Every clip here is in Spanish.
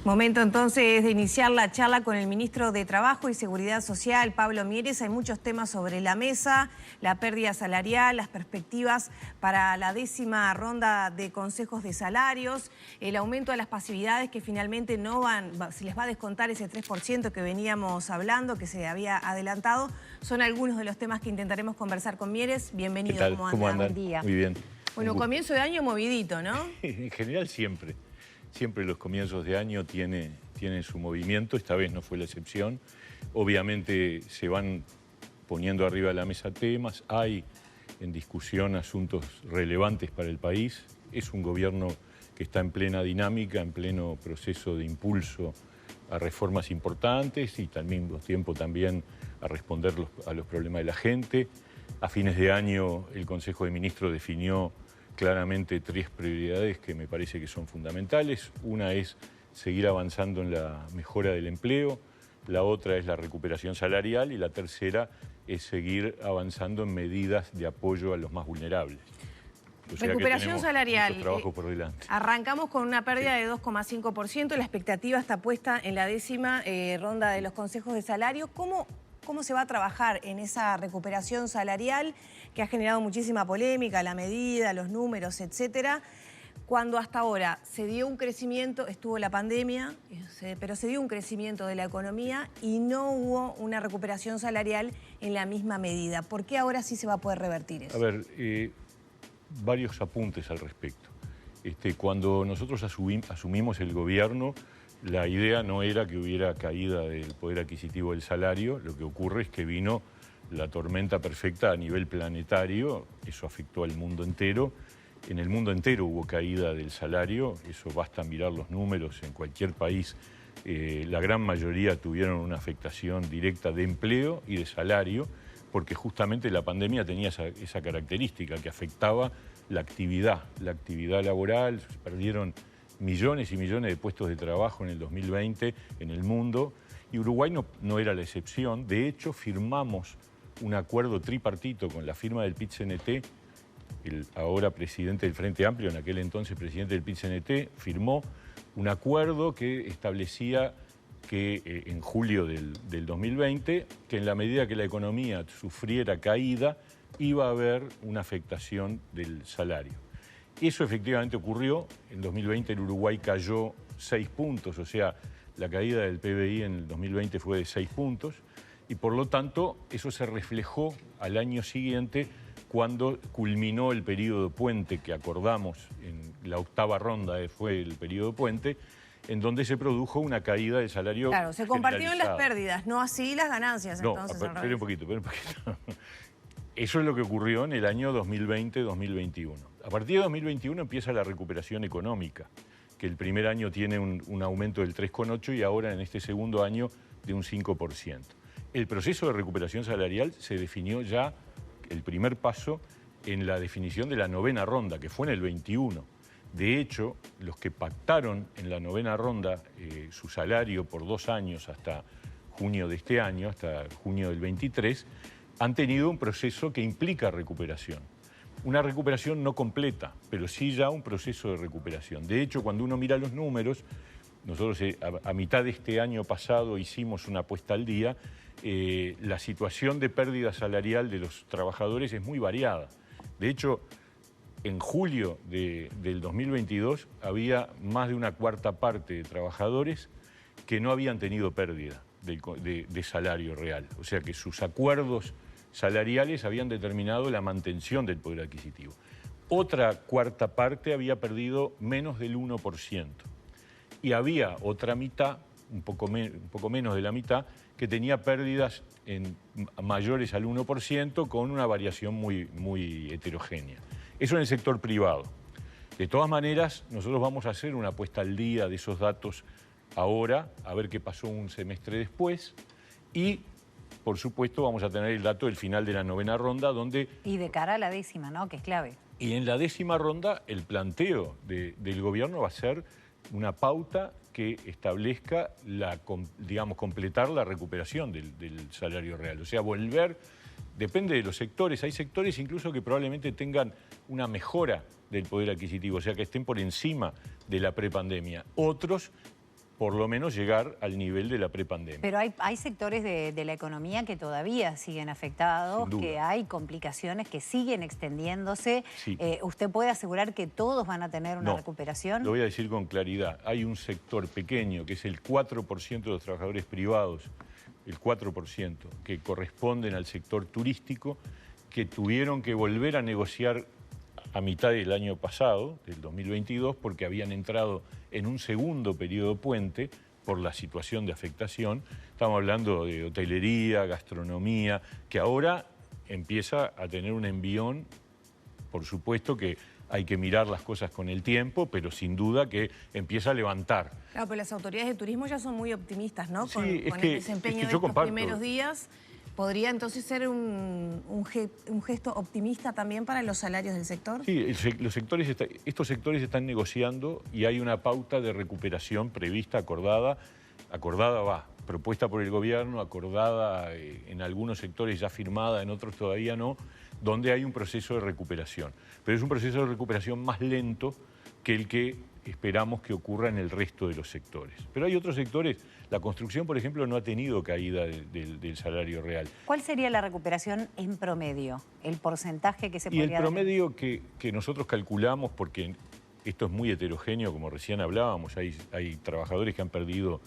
Momento entonces de iniciar la charla con el ministro de Trabajo y Seguridad Social, Pablo Mieres. Hay muchos temas sobre la mesa, la pérdida salarial, las perspectivas para la 10ª ronda de consejos de salarios, el aumento de las pasividades que finalmente se les va a descontar ese 3% que veníamos hablando, que se había adelantado. Son algunos de los temas que intentaremos conversar con Mieres. Bienvenido. ¿Qué tal? ¿Cómo andan? Buen día. Muy bien. Bueno, comienzo de año movidito, ¿no? En general siempre. Siempre los comienzos de año tienen su movimiento, esta vez no fue la excepción. Obviamente se van poniendo arriba de la mesa temas, hay en discusión asuntos relevantes para el país. Es un gobierno que está en plena dinámica, en pleno proceso de impulso a reformas importantes y al mismo tiempo también a responder a los problemas de la gente. A fines de año el Consejo de Ministros definió claramente 3 prioridades que me parece que son fundamentales. Una es seguir avanzando en la mejora del empleo, la otra es la recuperación salarial y la tercera es seguir avanzando en medidas de apoyo a los más vulnerables. O sea, recuperación salarial. mucho trabajo por delante. Arrancamos con una pérdida de 2,5%. La expectativa está puesta en la 10ª ronda de los consejos de salario. ¿Cómo se va a trabajar en esa recuperación salarial que ha generado muchísima polémica, la medida, los números, etcétera? Cuando hasta ahora se dio un crecimiento, estuvo la pandemia, pero se dio un crecimiento de la economía y no hubo una recuperación salarial en la misma medida. ¿Por qué ahora sí se va a poder revertir eso? A ver, varios apuntes al respecto. Cuando nosotros asumimos el gobierno, la idea no era que hubiera caída del poder adquisitivo del salario. Lo que ocurre es que vino la tormenta perfecta a nivel planetario. Eso afectó al mundo entero. En el mundo entero hubo caída del salario. Eso basta mirar los números en cualquier país. La gran mayoría tuvieron una afectación directa de empleo y de salario, porque justamente la pandemia tenía esa característica que afectaba la actividad laboral. Se perdieron millones y millones de puestos de trabajo en el 2020 en el mundo, y Uruguay no era la excepción. De hecho, firmamos un acuerdo tripartito con la firma del PIT-CNT, el ahora presidente del Frente Amplio, en aquel entonces presidente del PIT-CNT, firmó un acuerdo que establecía que en julio del 2020, que en la medida que la economía sufriera caída, iba a haber una afectación del salario. Eso efectivamente ocurrió. En 2020 el Uruguay cayó 6 puntos, o sea, la caída del PBI en el 2020 fue de 6 puntos, y por lo tanto eso se reflejó al año siguiente cuando culminó el periodo puente que acordamos en la 8ª ronda, fue el periodo puente, en donde se produjo una caída del salario. Claro, se compartieron las pérdidas, no así las ganancias. No, entonces. Espera un poquito. Eso es lo que ocurrió en el año 2020-2021. A partir de 2021 empieza la recuperación económica, que el primer año tiene un aumento del 3,8% y ahora en este segundo año de un 5%. El proceso de recuperación salarial se definió ya, el primer paso, en la definición de la 9ª ronda, que fue en el 21. De hecho, los que pactaron en la 9ª ronda su salario por 2 años hasta junio de este año, hasta junio del 23, han tenido un proceso que implica recuperación. Una recuperación no completa, pero sí ya un proceso de recuperación. De hecho, cuando uno mira los números, nosotros a mitad de este año pasado hicimos una puesta al día, la situación de pérdida salarial de los trabajadores es muy variada. De hecho, en julio del 2022 había más de una 1/4 parte de trabajadores que no habían tenido pérdida de salario real. O sea que sus acuerdos salariales habían determinado la mantención del poder adquisitivo. Otra 1/4 parte había perdido menos del 1%. Y había otra mitad, un poco menos de la mitad, que tenía pérdidas mayores al 1% con una variación muy heterogénea. Eso en el sector privado. De todas maneras, nosotros vamos a hacer una puesta al día de esos datos ahora, a ver qué pasó un semestre después, y por supuesto vamos a tener el dato del final de la 9ª ronda, donde... Y de cara a la 10ª, ¿no? Que es clave. Y en la 10ª ronda el planteo del gobierno va a ser una pauta que establezca, completar la recuperación del salario real. O sea, volver, depende de los sectores. Hay sectores incluso que probablemente tengan una mejora del poder adquisitivo, o sea, que estén por encima de la prepandemia. Otros por lo menos llegar al nivel de la prepandemia. Pero hay sectores de la economía que todavía siguen afectados, Sin duda. que hay complicaciones que siguen extendiéndose. Sí. ¿Usted puede asegurar que todos van a tener una No, recuperación? lo voy a decir con claridad. Hay un sector pequeño, que es el 4% de los trabajadores privados, el 4%, que corresponden al sector turístico, que tuvieron que volver a negociar a mitad del año pasado, del 2022, porque habían entrado en un segundo periodo puente por la situación de afectación. Estamos hablando de hotelería, gastronomía, que ahora empieza a tener un envión. Por supuesto que hay que mirar las cosas con el tiempo, pero sin duda que empieza a levantar. Claro, pero las autoridades de turismo ya son muy optimistas, ¿no? Sí, Con es el que desempeño yo de estos comparto. primeros días. ¿Podría entonces ser un gesto optimista también para los salarios del sector? Sí, estos sectores están negociando y hay una pauta de recuperación prevista, propuesta por el gobierno, acordada en algunos sectores ya firmada, en otros todavía no, donde hay un proceso de recuperación. Pero es un proceso de recuperación más lento que el que esperamos que ocurra en el resto de los sectores. Pero hay otros sectores, la construcción, por ejemplo, no ha tenido caída del salario real. ¿Cuál sería la recuperación en promedio? ¿El porcentaje que se Y podría el dar? promedio que nosotros calculamos, porque esto es muy heterogéneo, como recién hablábamos, hay trabajadores que han perdido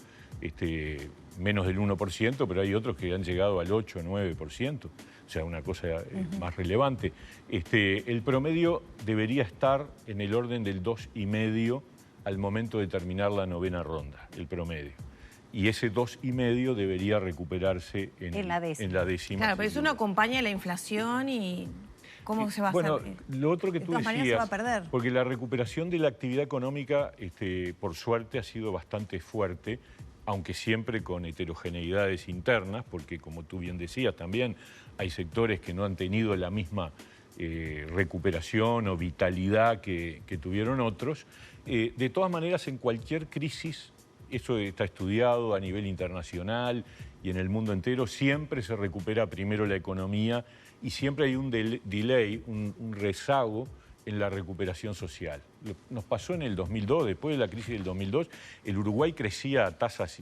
menos del 1%, pero hay otros que han llegado al 8 o 9%, o sea, una cosa más relevante. El promedio debería estar en el orden del 2,5 al momento de terminar la novena ronda, el promedio. Y ese 2,5 debería recuperarse en la décima. Claro, pero eso no acompaña la inflación y ¿cómo se va a hacer? Bueno, lo otro que De tú todas maneras se va a decías, perder. porque la recuperación de la actividad económica, por suerte, ha sido bastante fuerte, aunque siempre con heterogeneidades internas, porque como tú bien decías también, hay sectores que no han tenido la misma recuperación o vitalidad que tuvieron otros. De todas maneras, en cualquier crisis, eso está estudiado a nivel internacional y en el mundo entero, siempre se recupera primero la economía y siempre hay un delay, un rezago en la recuperación social. Nos pasó en el 2002, después de la crisis del 2002, el Uruguay crecía a tasas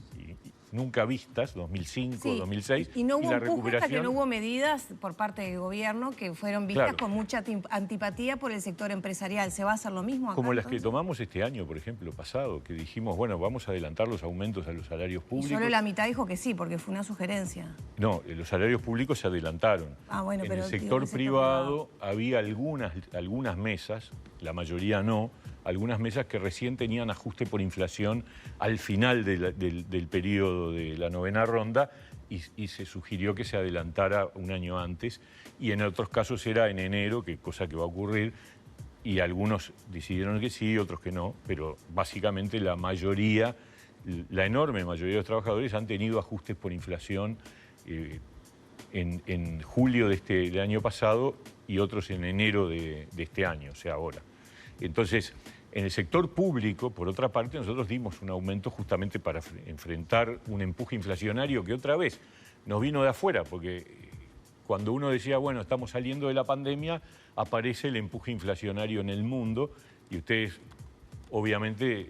nunca vistas, 2005, Sí, 2006. y no hubo la empuje hasta que no hubo medidas por parte del gobierno que fueron vistas Claro. con mucha antipatía por el sector empresarial. ¿Se va a hacer lo mismo acá, Como las que entonces? tomamos este año, por ejemplo, pasado, que dijimos, bueno, vamos a adelantar los aumentos a los salarios Y públicos. solo la mitad dijo que sí, porque fue una sugerencia. No, los salarios públicos se adelantaron. Ah, bueno, en pero el digo, sector el sector privado había algunas mesas, la mayoría no, algunas mesas que recién tenían ajuste por inflación al final del periodo de la novena ronda y se sugirió que se adelantara un año antes y en otros casos era en enero, cosa que va a ocurrir, y algunos decidieron que sí, otros que no, pero básicamente la mayoría, la enorme mayoría de los trabajadores han tenido ajustes por inflación en julio del año pasado y otros en enero de este año, o sea, ahora. Entonces, en el sector público, por otra parte, nosotros dimos un aumento justamente para enfrentar un empuje inflacionario que otra vez nos vino de afuera, porque cuando uno decía, bueno, estamos saliendo de la pandemia, aparece el empuje inflacionario en el mundo y ustedes obviamente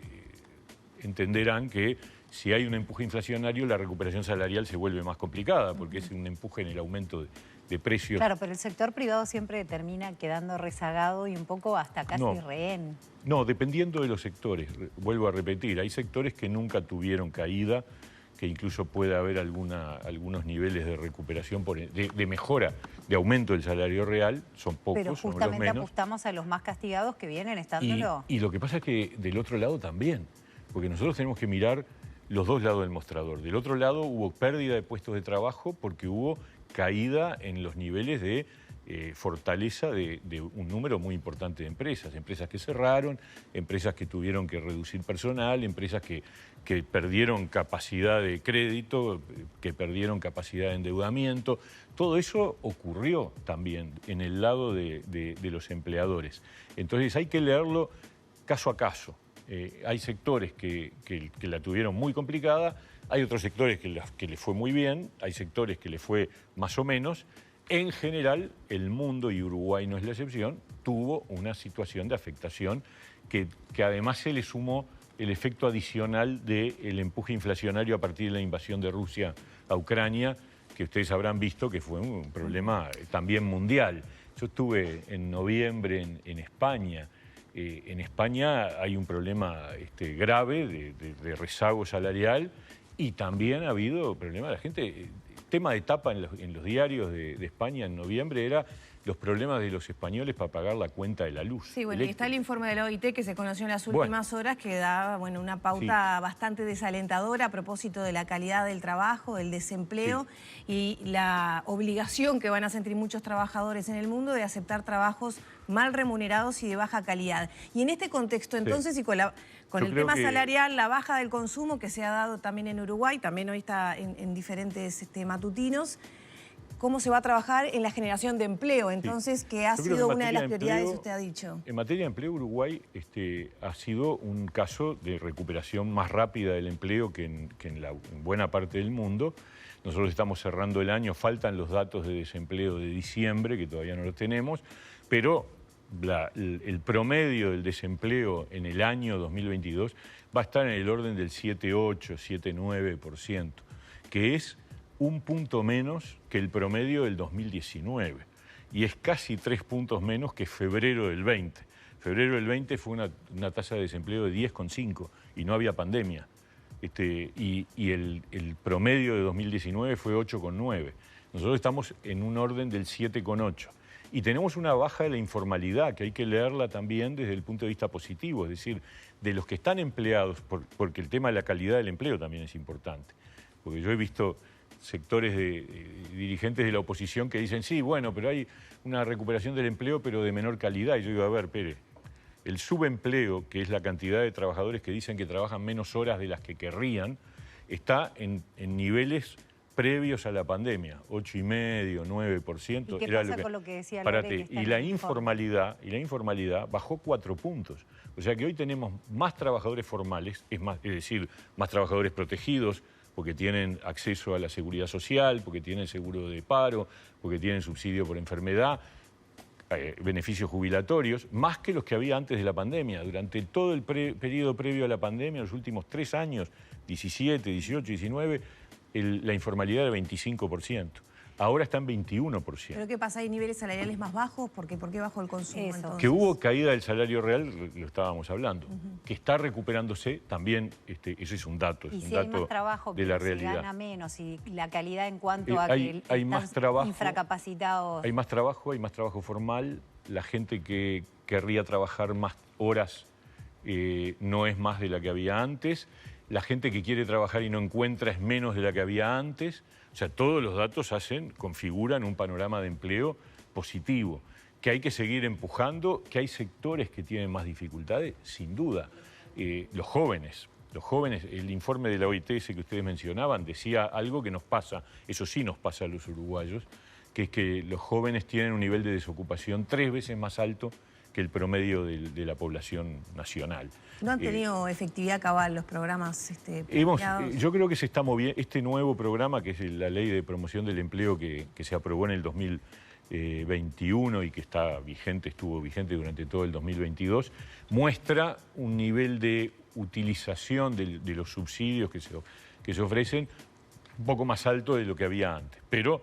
entenderán que si hay un empuje inflacionario, la recuperación salarial se vuelve más complicada, porque es un empuje en el aumento de precios. Claro, pero el sector privado siempre termina quedando rezagado y un poco hasta casi rehén. No, dependiendo de los sectores. Vuelvo a repetir, hay sectores que nunca tuvieron caída, que incluso puede haber algunos niveles de recuperación, de mejora, de aumento del salario real, son pocos, Pero son los justamente menos. apostamos a los más castigados que vienen estándolo. Y lo que pasa es que del otro lado también, porque nosotros tenemos que mirar los dos lados del mostrador. Del otro lado hubo pérdida de puestos de trabajo porque hubo caída en los niveles de fortaleza de un número muy importante de empresas. Empresas que cerraron, empresas que tuvieron que reducir personal, empresas que perdieron capacidad de crédito, que perdieron capacidad de endeudamiento. Todo eso ocurrió también en el lado de los empleadores. Entonces hay que leerlo caso a caso. Hay sectores que la tuvieron muy complicada, hay otros sectores que les fue muy bien, hay sectores que les fue más o menos. En general, el mundo, y Uruguay no es la excepción, tuvo una situación de afectación que además se le sumó el efecto adicional del empuje inflacionario a partir de la invasión de Rusia a Ucrania, que ustedes habrán visto que fue un problema también mundial. Yo estuve en noviembre en España. En España hay un problema grave de rezago salarial y también ha habido problemas. La gente, tema de tapa en los diarios de España en noviembre era los problemas de los españoles para pagar la cuenta de la luz. Sí, bueno, y está el informe de la OIT que se conoció en las últimas horas que da una pauta bastante desalentadora a propósito de la calidad del trabajo, del desempleo y la obligación que van a sentir muchos trabajadores en el mundo de aceptar trabajos mal remunerados y de baja calidad. Y en este contexto, entonces, y con el tema salarial, la baja del consumo que se ha dado también en Uruguay, también hoy está en diferentes matutinos, ¿cómo se va a trabajar en la generación de empleo? Entonces, que ha sido una de las prioridades que usted ha dicho. En materia de empleo, Uruguay ha sido un caso de recuperación más rápida del empleo que en buena parte del mundo. Nosotros estamos cerrando el año, faltan los datos de desempleo de diciembre, que todavía no los tenemos, pero el promedio del desempleo en el año 2022 va a estar en el orden del 7,8, 7,9%, que es un punto menos que el promedio del 2019 y es casi 3 puntos menos que febrero del 20. Febrero del 20 fue una tasa de desempleo de 10,5 y no había pandemia. Y el promedio de 2019 fue 8,9. Nosotros estamos en un orden del 7,8. Y tenemos una baja de la informalidad, que hay que leerla también desde el punto de vista positivo, es decir, de los que están empleados, porque el tema de la calidad del empleo también es importante. Porque yo he visto sectores de dirigentes de la oposición que dicen, sí, bueno, pero hay una recuperación del empleo, pero de menor calidad. Y yo digo, a ver, Pérez, el subempleo, que es la cantidad de trabajadores que dicen que trabajan menos horas de las que querrían, está en niveles previos a la pandemia, 8,5, 9%. ¿Y qué pasa con lo que decía Lore? Y la informalidad bajó 4 puntos. O sea que hoy tenemos más trabajadores formales, es decir, más trabajadores protegidos, porque tienen acceso a la seguridad social, porque tienen seguro de paro, porque tienen subsidio por enfermedad, beneficios jubilatorios, más que los que había antes de la pandemia. Durante todo el periodo previo a la pandemia, los últimos 3 años, 17, 18, 19, la informalidad era 25%. Ahora está en 21%. ¿Pero qué pasa? ¿Hay niveles salariales más bajos? ¿Por qué bajó el consumo entonces? Que hubo caída del salario real, lo estábamos hablando. Que está recuperándose también, eso es un dato, es y un si dato hay más trabajo, de la se realidad. Gana menos y la calidad en cuanto a hay que más trabajo, infracapacitados. Hay más trabajo formal. La gente que querría trabajar más horas no es más de la que había antes. La gente que quiere trabajar y no encuentra es menos de la que había antes. O sea, todos los datos configuran un panorama de empleo positivo, que hay que seguir empujando, que hay sectores que tienen más dificultades, sin duda. Los jóvenes, el informe de la OIT ese que ustedes mencionaban decía algo que nos pasa, eso sí nos pasa a los uruguayos, que es que los jóvenes tienen un nivel de desocupación 3 veces más alto que el promedio de la población nacional. ¿No han tenido efectividad cabal los programas yo creo que se está moviendo este nuevo programa, que es la Ley de Promoción del Empleo que se aprobó en el 2021 y que estuvo vigente durante todo el 2022, muestra un nivel de utilización de los subsidios que se ofrecen un poco más alto de lo que había antes, pero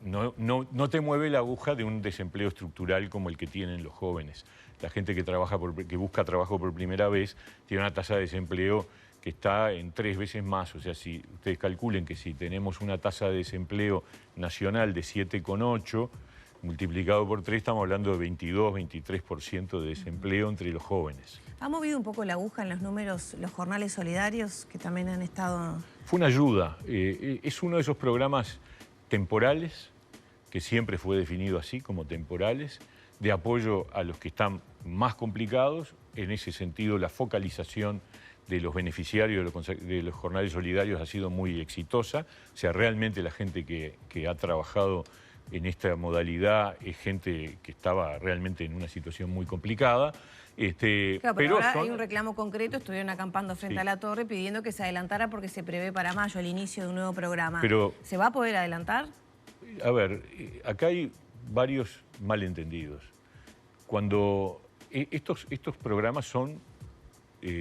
no te mueve la aguja de un desempleo estructural como el que tienen los jóvenes. La gente que busca trabajo por primera vez tiene una tasa de desempleo que está en 3 veces más. O sea, si ustedes calculen que si tenemos una tasa de desempleo nacional de 7,8, multiplicado por 3, estamos hablando de 22, 23% de desempleo entre los jóvenes. ¿Ha movido un poco la aguja en los números los jornales solidarios que también han estado...? Fue una ayuda. Es uno de esos programas temporales, que siempre fue definido así, como temporales, de apoyo a los que están más complicados. En ese sentido, la focalización de los beneficiarios de los jornales solidarios ha sido muy exitosa. O sea, realmente la gente que ha trabajado en esta modalidad es gente que estaba realmente en una situación muy complicada. Claro, pero ahora hay un reclamo concreto, estuvieron acampando frente a la torre pidiendo que se adelantara porque se prevé para mayo el inicio de un nuevo programa. ¿Se va a poder adelantar? A ver, acá hay varios malentendidos. Cuando estos programas son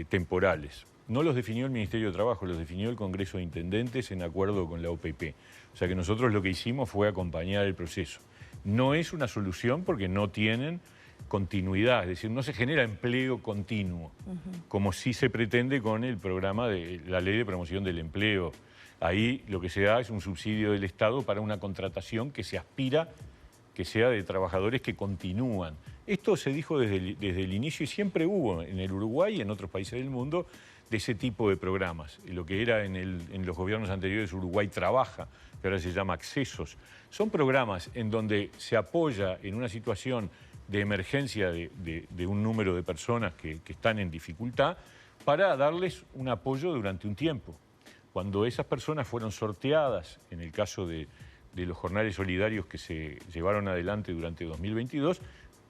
temporales. No los definió el Ministerio de Trabajo, los definió el Congreso de Intendentes en acuerdo con la OPP. O sea que nosotros lo que hicimos fue acompañar el proceso. No es una solución porque no tienen continuidad, es decir, no se genera empleo continuo, como sí se pretende con el programa de la Ley de Promoción del Empleo. Ahí lo que se da es un subsidio del Estado para una contratación que se aspira que sea de trabajadores que continúan. Esto se dijo desde el inicio y siempre hubo en el Uruguay y en otros países del mundo de ese tipo de programas. Y lo que era en los gobiernos anteriores Uruguay Trabaja, que ahora se llama Accesos. Son programas en donde se apoya en una situación de emergencia de un número de personas que están en dificultad para darles un apoyo durante un tiempo. Cuando esas personas fueron sorteadas, en el caso de los jornales solidarios que se llevaron adelante durante 2022,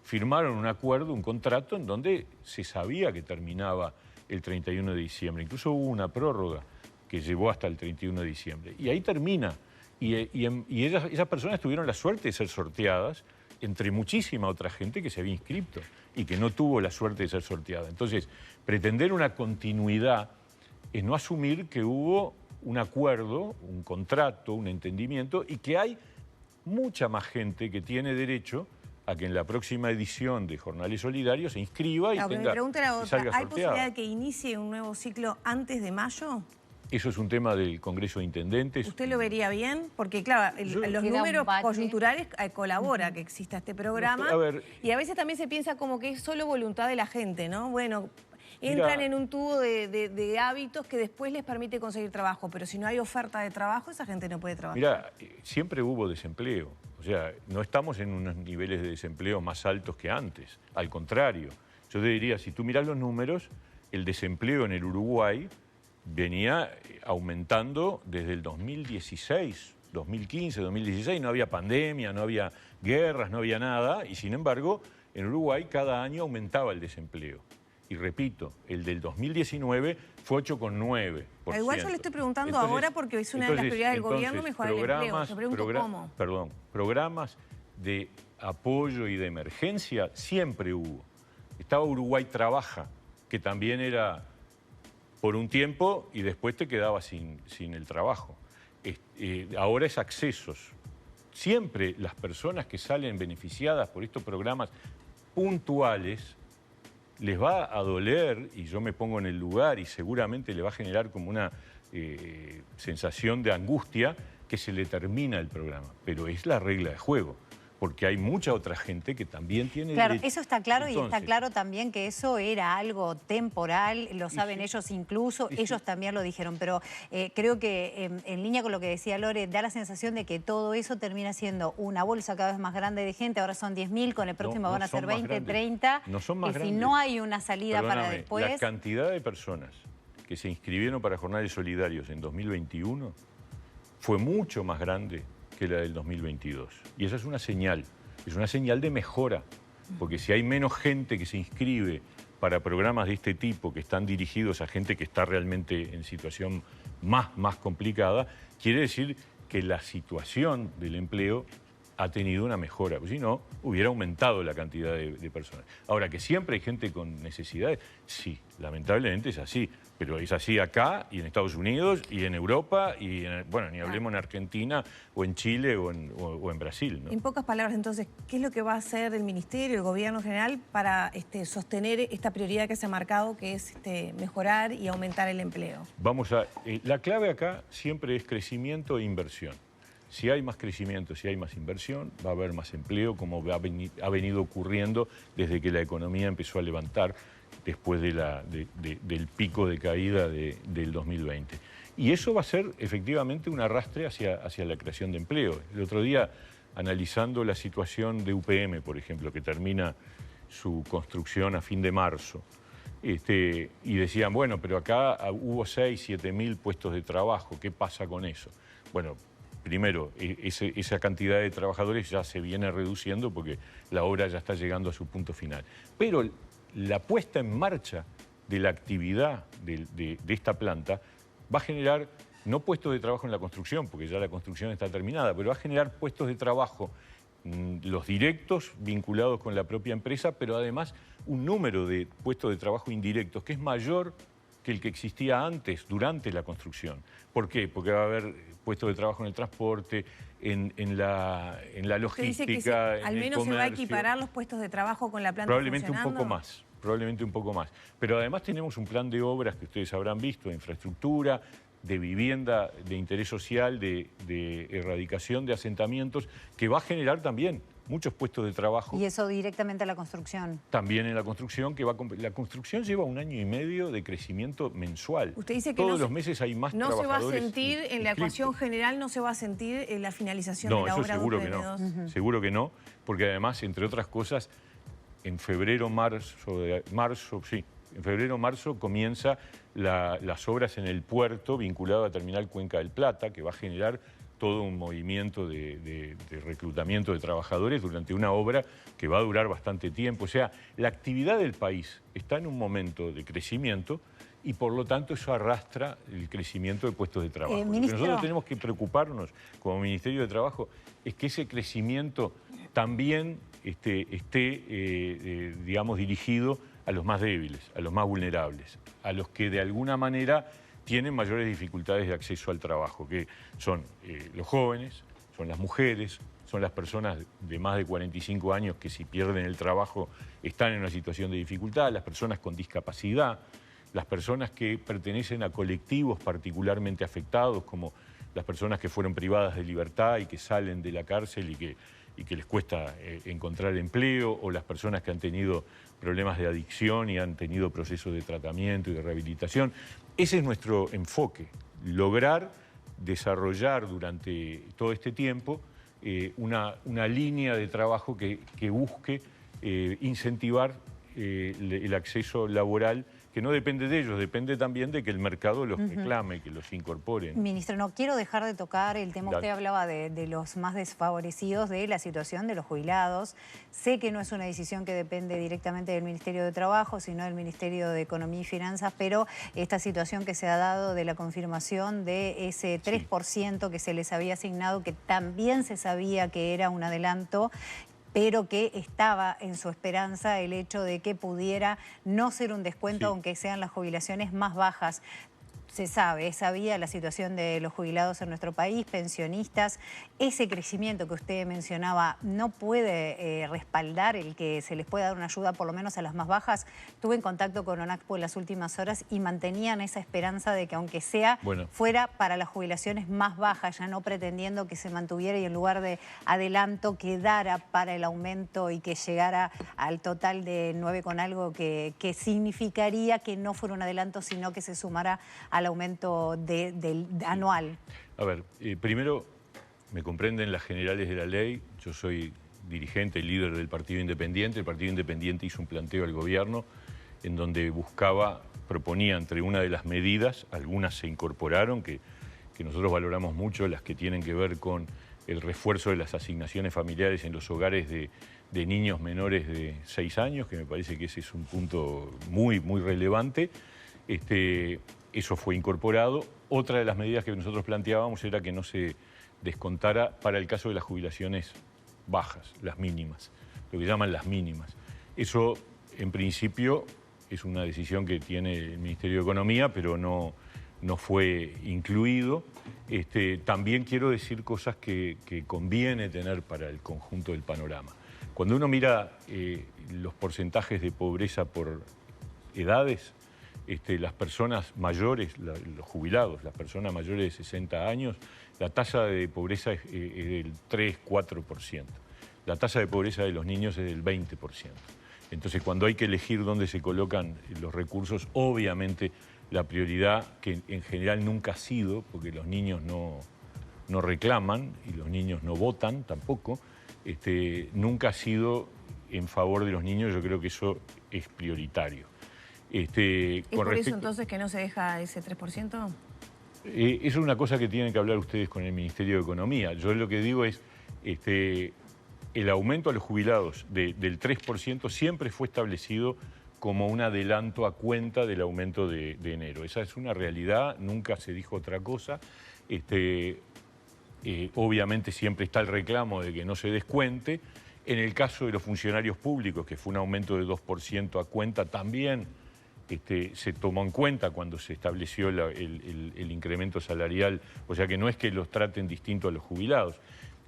firmaron un acuerdo, un contrato en donde se sabía que terminaba el 31 de diciembre. Incluso hubo una prórroga que llevó hasta el 31 de diciembre. Y ahí termina. Y esas personas tuvieron la suerte de ser sorteadas entre muchísima otra gente que se había inscrito y que no tuvo la suerte de ser sorteada. Entonces, pretender una continuidad es no asumir que hubo un acuerdo, un contrato, un entendimiento y que hay mucha más gente que tiene derecho a que en la próxima edición de Jornales Solidarios se inscriba y Claro, pero tenga, mi pregunta era y otra. salga ¿Hay sorteada. posibilidad de que inicie un nuevo ciclo antes de mayo? Eso es un tema del Congreso de Intendentes. ¿Usted lo vería bien? Porque, claro, los Queda un números bache. coyunturales colabora que exista este programa. A ver, y a veces también se piensa como que es solo voluntad de la gente, ¿no? Bueno, entran Mira, en un tubo de hábitos que después les permite conseguir trabajo, pero si no hay oferta de trabajo, esa gente no puede trabajar. Mira, siempre hubo desempleo. O sea, no estamos en unos niveles de desempleo más altos que antes. Al contrario, yo te diría, si tú miras los números, el desempleo en el Uruguay venía aumentando desde el 2016, 2015, 2016. No había pandemia, no había guerras, no había nada. Y sin embargo, en Uruguay cada año aumentaba el desempleo. Y repito, el del 2019 fue 8,9%. Pero igual yo le estoy preguntando Entonces, ahora porque es una de las prioridades del gobierno mejorar el empleo. Yo pregunto cómo. Programas de apoyo y de emergencia siempre hubo. Estaba Uruguay Trabaja, que también era por un tiempo y después te quedabas sin el trabajo. Ahora es Accesos. Siempre las personas que salen beneficiadas por estos programas puntuales les va a doler, y yo me pongo en el lugar, y seguramente le va a generar como una sensación de angustia que se le termina el programa. Pero es la regla de juego, porque hay mucha otra gente que también tiene Claro, derecho. eso está claro. Entonces, y está claro también que eso era algo temporal, lo saben sí. ellos incluso, Y ellos sí. también lo dijeron, pero creo que en línea con lo que decía Lore, da la sensación de que todo eso termina siendo una bolsa cada vez más grande de gente, ahora son 10.000, con el próximo no van a ser son más 20, grandes. 30, No son más y si grandes. no hay una salida para Perdóname, después... la cantidad de personas que se inscribieron para Jornales Solidarios en 2021 fue mucho más grande que la del 2022. Y esa es una señal de mejora, porque si hay menos gente que se inscribe para programas de este tipo que están dirigidos a gente que está realmente en situación más complicada, quiere decir que la situación del empleo ha tenido una mejora, porque si no, hubiera aumentado la cantidad de personas. Ahora, que siempre hay gente con necesidades, sí, lamentablemente es así, pero es así acá y en Estados Unidos y en Europa y, bueno, ni hablemos en Argentina o en Chile o en Brasil, ¿no? En pocas palabras, entonces, ¿qué es lo que va a hacer el Ministerio, el Gobierno en general, para sostener esta prioridad que se ha marcado, que es mejorar y aumentar el empleo? La clave acá siempre es crecimiento e inversión. Si hay más crecimiento, si hay más inversión, va a haber más empleo, como ha venido ocurriendo desde que la economía empezó a levantar después del pico de caída del 2020. Y eso va a ser efectivamente un arrastre hacia la creación de empleo. El otro día, analizando la situación de UPM, por ejemplo, que termina su construcción a fin de marzo, y decían, bueno, pero acá hubo 6.000, 7.000 puestos de trabajo, ¿qué pasa con eso? Bueno, primero, esa cantidad de trabajadores ya se viene reduciendo porque la obra ya está llegando a su punto final. Pero la puesta en marcha de la actividad de esta planta va a generar, no puestos de trabajo en la construcción, porque ya la construcción está terminada, pero va a generar puestos de trabajo los directos vinculados con la propia empresa, pero además un número de puestos de trabajo indirectos que es mayor que el que existía antes, durante la construcción. ¿Por qué? Porque va a haber puestos de trabajo en el transporte, en la logística, Usted dice que al en el menos se va a comercio. equiparar los puestos de trabajo con la planta Probablemente funcionando. un poco más, probablemente un poco más. Pero además tenemos un plan de obras que ustedes habrán visto, de infraestructura, de vivienda, de interés social, de erradicación de asentamientos, que va a generar también muchos puestos de trabajo. Y eso directamente a la construcción. También en la construcción, la construcción lleva 1 año y medio de crecimiento mensual. Usted dice que todos los meses hay más no se va a trabajadores sentir, en la inscritos. ecuación general, no se va a sentir en la finalización de la eso obra seguro que WM2. no. Seguro que no, porque además, entre otras cosas, en febrero-marzo comienza las obras en el puerto vinculado a Terminal Cuenca del Plata, que va a generar todo un movimiento de reclutamiento de trabajadores durante una obra que va a durar bastante tiempo. O sea, la actividad del país está en un momento de crecimiento y por lo tanto eso arrastra el crecimiento de puestos de trabajo. Lo que ministro, nosotros tenemos que preocuparnos como Ministerio de Trabajo es que ese crecimiento también esté digamos, dirigido a los más débiles, a los más vulnerables, a los que de alguna manera tienen mayores dificultades de acceso al trabajo, que son los jóvenes, son las mujeres, son las personas de más de 45 años que si pierden el trabajo están en una situación de dificultad, las personas con discapacidad, las personas que pertenecen a colectivos particularmente afectados, como las personas que fueron privadas de libertad y que salen de la cárcel y que les cuesta encontrar empleo, o las personas que han tenido problemas de adicción y han tenido procesos de tratamiento y de rehabilitación. Ese es nuestro enfoque, lograr desarrollar durante todo este tiempo una línea de trabajo que busque incentivar el acceso laboral, que no depende de ellos, depende también de que el mercado los reclame, que los incorpore. Ministro, no quiero dejar de tocar el tema, usted hablaba de los más desfavorecidos, de la situación de los jubilados. Sé que no es una decisión que depende directamente del Ministerio de Trabajo, sino del Ministerio de Economía y Finanzas, pero esta situación que se ha dado de la confirmación de ese 3% que se les había asignado, que también se sabía que era un adelanto, pero que estaba en su esperanza el hecho de que pudiera no ser un descuento, aunque sean las jubilaciones más bajas. Se sabía la situación de los jubilados en nuestro país, pensionistas. Ese crecimiento que usted mencionaba no puede respaldar el que se les pueda dar una ayuda por lo menos a las más bajas. Estuve en contacto con ONACPO en las últimas horas y mantenían esa esperanza de que aunque sea fuera para las jubilaciones más bajas, ya no pretendiendo que se mantuviera y en lugar de adelanto quedara para el aumento y que llegara al total de 9 con algo, que significaría que no fuera un adelanto, sino que se sumara al aumento anual. A ver, primero, me comprenden las generales de la ley. Yo soy dirigente y líder del Partido Independiente. El Partido Independiente hizo un planteo al gobierno en donde proponía entre una de las medidas, algunas se incorporaron, que nosotros valoramos mucho, las que tienen que ver con el refuerzo de las asignaciones familiares en los hogares de niños menores de 6 años, que me parece que ese es un punto muy, muy relevante. Eso fue incorporado. Otra de las medidas que nosotros planteábamos era que no se descontara para el caso de las jubilaciones bajas, las mínimas, lo que llaman las mínimas. Eso, en principio, es una decisión que tiene el Ministerio de Economía, pero no fue incluido. También quiero decir cosas que conviene tener para el conjunto del panorama. Cuando uno mira los porcentajes de pobreza por edades, las personas mayores, los jubilados, las personas mayores de 60 años, la tasa de pobreza es del 3-4%. La tasa de pobreza de los niños es del 20%. Entonces, cuando hay que elegir dónde se colocan los recursos, obviamente la prioridad, que en general nunca ha sido, porque los niños no reclaman y los niños no votan tampoco, nunca ha sido en favor de los niños. Yo creo que eso es prioritario. ¿Es por eso entonces que no se deja ese 3%? Eso es una cosa que tienen que hablar ustedes con el Ministerio de Economía. Yo lo que digo es, el aumento a los jubilados del 3% siempre fue establecido como un adelanto a cuenta del aumento de enero. Esa es una realidad, nunca se dijo otra cosa. Obviamente siempre está el reclamo de que no se descuente. En el caso de los funcionarios públicos, que fue un aumento de 2% a cuenta, también se tomó en cuenta cuando se estableció el incremento salarial. O sea que no es que los traten distinto a los jubilados.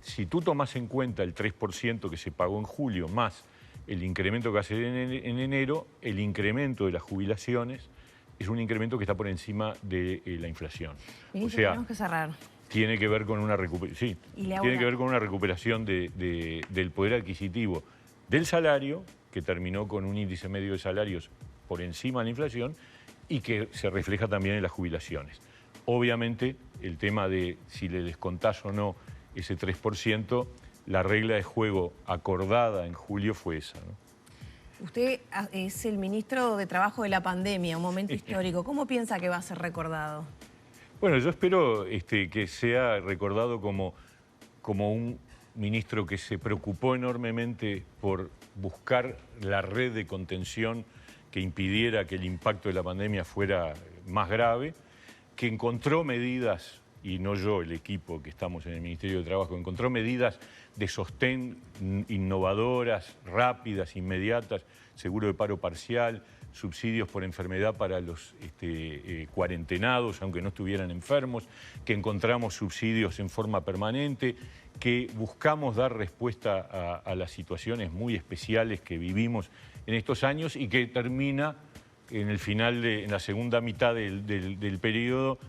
Si tú tomas en cuenta el 3% que se pagó en julio, más el incremento que hace en enero, el incremento de las jubilaciones es un incremento que está por encima de la inflación. Ministro, o sea, tenemos que cerrar. Tiene que ver con una recuperación, tiene que ver con una recuperación del poder adquisitivo del salario, que terminó con un índice medio de salarios por encima de la inflación y que se refleja también en las jubilaciones. Obviamente, el tema de si le descontás o no ese 3%, la regla de juego acordada en julio fue esa, ¿no? Usted es el ministro de Trabajo de la pandemia, un momento histórico. ¿Cómo piensa que va a ser recordado? Bueno, yo espero que sea recordado como un ministro que se preocupó enormemente por buscar la red de contención que impidiera que el impacto de la pandemia fuera más grave, que encontró medidas, y no yo, el equipo que estamos en el Ministerio de Trabajo, encontró medidas de sostén innovadoras, rápidas, inmediatas, seguro de paro parcial, subsidios por enfermedad para los cuarentenados, aunque no estuvieran enfermos, que encontramos subsidios en forma permanente, que buscamos dar respuesta a las situaciones muy especiales que vivimos en estos años y que termina en el final, en la segunda mitad del periodo,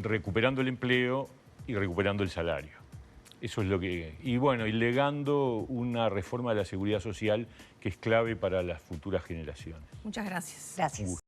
recuperando el empleo y recuperando el salario. Eso es lo que... Y bueno, y legando una reforma de la seguridad social que es clave para las futuras generaciones. Muchas gracias. Gracias.